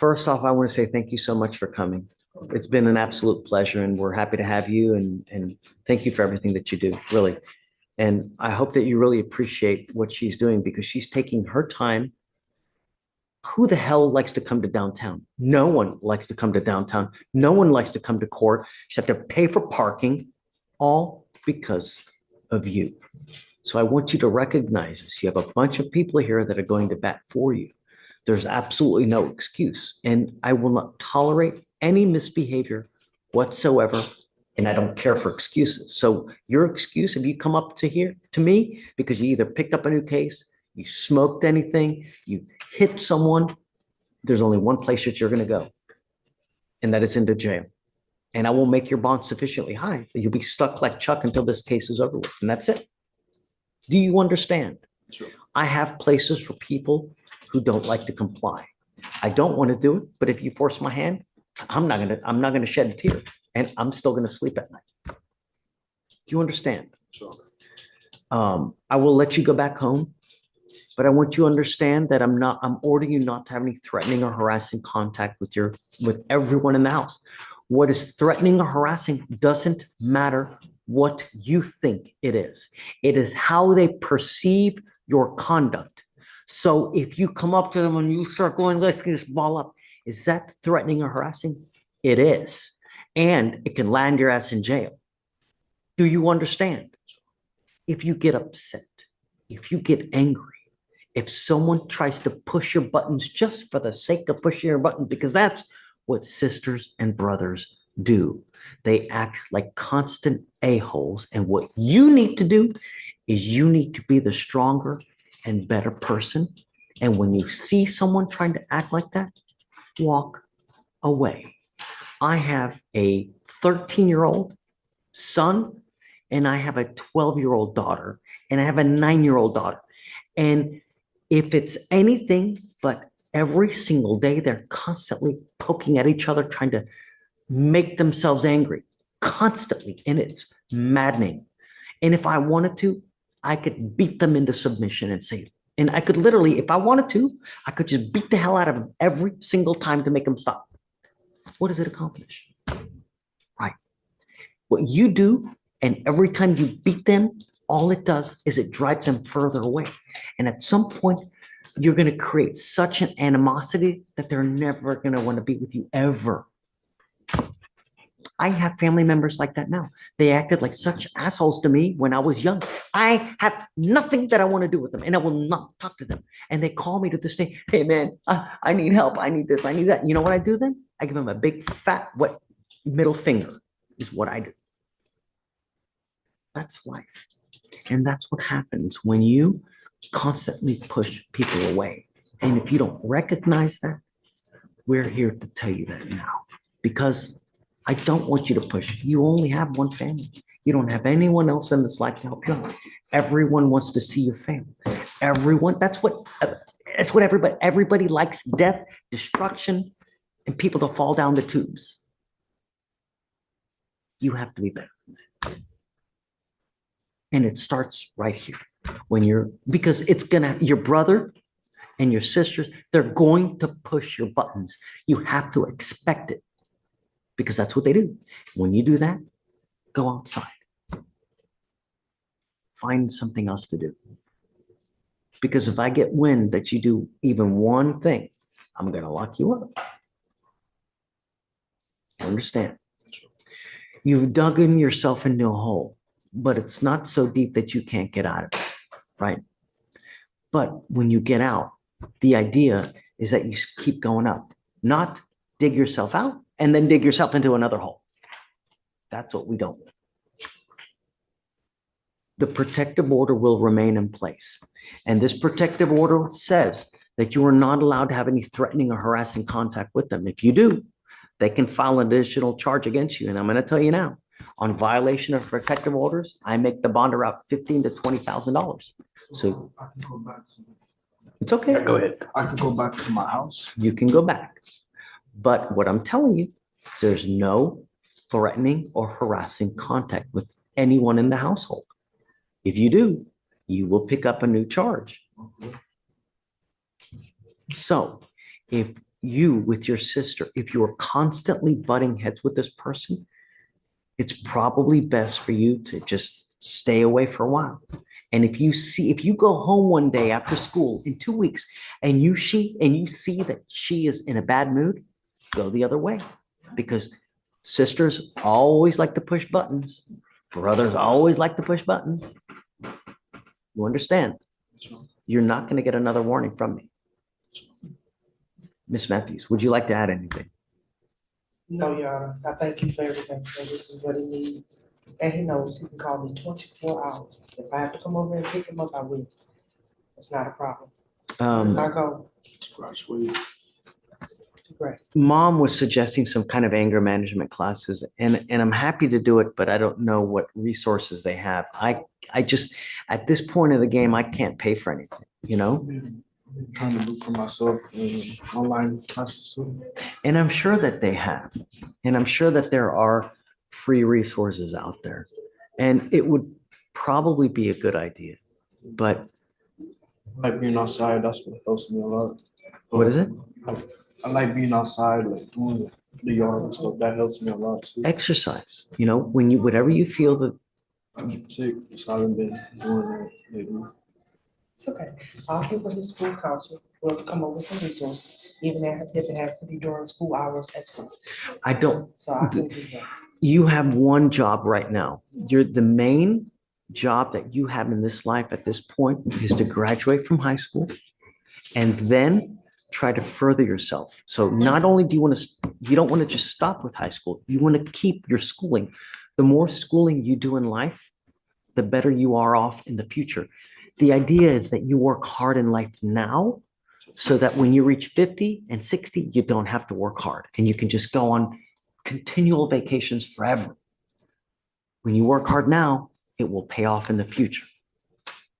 First off, I want to say thank you so much for coming. It's been an absolute pleasure, and we're happy to have you. And thank you for everything that you do, really. And I hope that you really appreciate what she's doing because she's taking her time. Who the hell likes to come to downtown? No one likes to come to downtown. No one likes to come to court. You have to pay for parking, all because of you. So I want you to recognize this. You have a bunch of people here that are going to bat for you. There's absolutely no excuse. And I will not tolerate any misbehavior whatsoever. And I don't care for excuses. So your excuse, if you come up to here to me because you either picked up a new case, you smoked anything, you hit someone, there's only one place that you're going to go, and that is into jail. And I will make your bond sufficiently high that you'll be stuck like Chuck until this case is over with. And that's it. Do you understand? Sure. I have places for people who don't like to comply. I don't want to do it, but if you force my hand, I'm not gonna shed a tear, and I'm still gonna sleep at night. Do you understand? Sure. I will let you go back home, but I want you to understand that I'm ordering you not to have any threatening or harassing contact with everyone in the house. What is threatening or harassing doesn't matter what you think it is. It is how they perceive your conduct. So if you come up to them and you start going, let's get this ball up, is that threatening or harassing? It is. And it can land your ass in jail. Do you understand? If you get upset, if you get angry, if someone tries to push your buttons just for the sake of pushing your buttons, because that's what sisters and brothers do. They act like constant a-holes. And what you need to do is you need to be the stronger and better person. And when you see someone trying to act like that, walk away. I have a 13-year-old son, and I have a 12-year-old daughter, and I have a 9-year-old daughter. And if it's anything but every single day, they're constantly poking at each other, trying to make themselves angry constantly. And it's maddening. And if I wanted to, I could beat them into submission and say, and I could literally, if I wanted to, I could just beat the hell out of them every single time to make them stop. What does it accomplish? Right. What you do, and every time you beat them, all it does is it drives them further away. And at some point, you're going to create such an animosity that they're never going to want to be with you ever. I have family members like that now. They acted like such assholes to me when I was young. I have nothing that I want to do with them, and I will not talk to them. And they call me to this day, hey man, I need help. I need this. I need that. You know what I do then? I give them a big fat wet middle finger is what I do. That's life. And that's what happens when you constantly push people away. And if you don't recognize that, we're here to tell you that now, because I don't want you to push. You only have one family. You don't have anyone else in this life to help you out. Everyone wants to see you fail. Everyone, that's what everybody likes: death, destruction, and people to fall down the tubes. You have to be better than that. And it starts right here because it's your brother and your sisters, they're going to push your buttons. You have to expect it, because that's what they do. When you do that, go outside. Find something else to do. Because if I get wind that you do even one thing, I'm going to lock you up. Understand? You've dug yourself into a hole, but it's not so deep that you can't get out of it, right? But when you get out, the idea is that you keep going up, not dig yourself out and then dig yourself into another hole. That's what we don't do. The protective order will remain in place. And this protective order says that you are not allowed to have any threatening or harassing contact with them. If you do, they can file an additional charge against you. And I'm going to tell you now, on violation of protective orders, I make the bonder out $15,000 to $20,000. So I can go back. It's okay. Yeah, go ahead. I could go back to my house. You can go back. But what I'm telling you is there's no threatening or harassing contact with anyone in the household. If you do, you will pick up a new charge. Okay. So if you with your sister, if you are constantly butting heads with this person, it's probably best for you to just stay away for a while. And if you go home one day after school in 2 weeks and you see that she is in a bad mood, go the other way, because sisters always like to push buttons. Brothers always like to push buttons. You understand? You're not going to get another warning from me. Miss Matthews, would you like to add anything? No, Your Honor, I thank you for everything, and this is what he needs. And he knows he can call me 24 hours. If I have to come over and pick him up, I will. It's not a problem. I go, great. Mom was suggesting some kind of anger management classes, and I'm happy to do it, but I don't know what resources they have. I just, at this point of the game, I can't pay for anything, you know? Trying to look for myself in online classes too. And I'm sure that they have, and I'm sure that there are free resources out there, and it would probably be a good idea. But Like being outside, that's what helps me a lot. what is it? I like being outside, like doing the yard and stuff. That helps me a lot too. Exercise, you know, whatever you feel that, I'm sick, so I haven't been doing that lately. It's okay. I'll get with his school counselor. We'll come up with some resources, even if it has to be during school hours at school. I don't, So I can do that. you have one job right now. The main job that you have in this life at this point is to graduate from high school and then try to further yourself. So not only do you don't want to just stop with high school, you want to keep your schooling. The more schooling you do in life, the better you are off in the future. The idea is that you work hard in life now so that when you reach 50 and 60, you don't have to work hard and you can just go on continual vacations forever. When you work hard now, it will pay off in the future.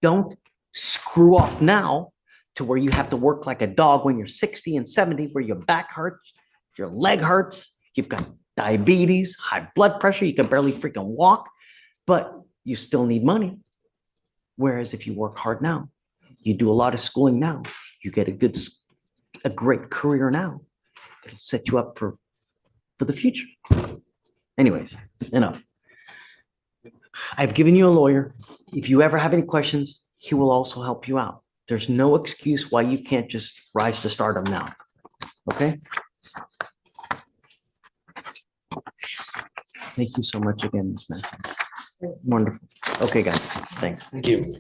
Don't screw off now to where you have to work like a dog when you're 60 and 70, where your back hurts, your leg hurts, you've got diabetes, high blood pressure, you can barely freaking walk, but you still need money. Whereas if you work hard now, you do a lot of schooling now, you get a great career now, it'll set you up for the future. Anyways, enough. I've given you a lawyer. If you ever have any questions, he will also help you out. There's no excuse why you can't just rise to stardom now. Okay? Thank you so much again, Ms. Matthews. Wonderful. Okay, guys. Thanks. Thank you.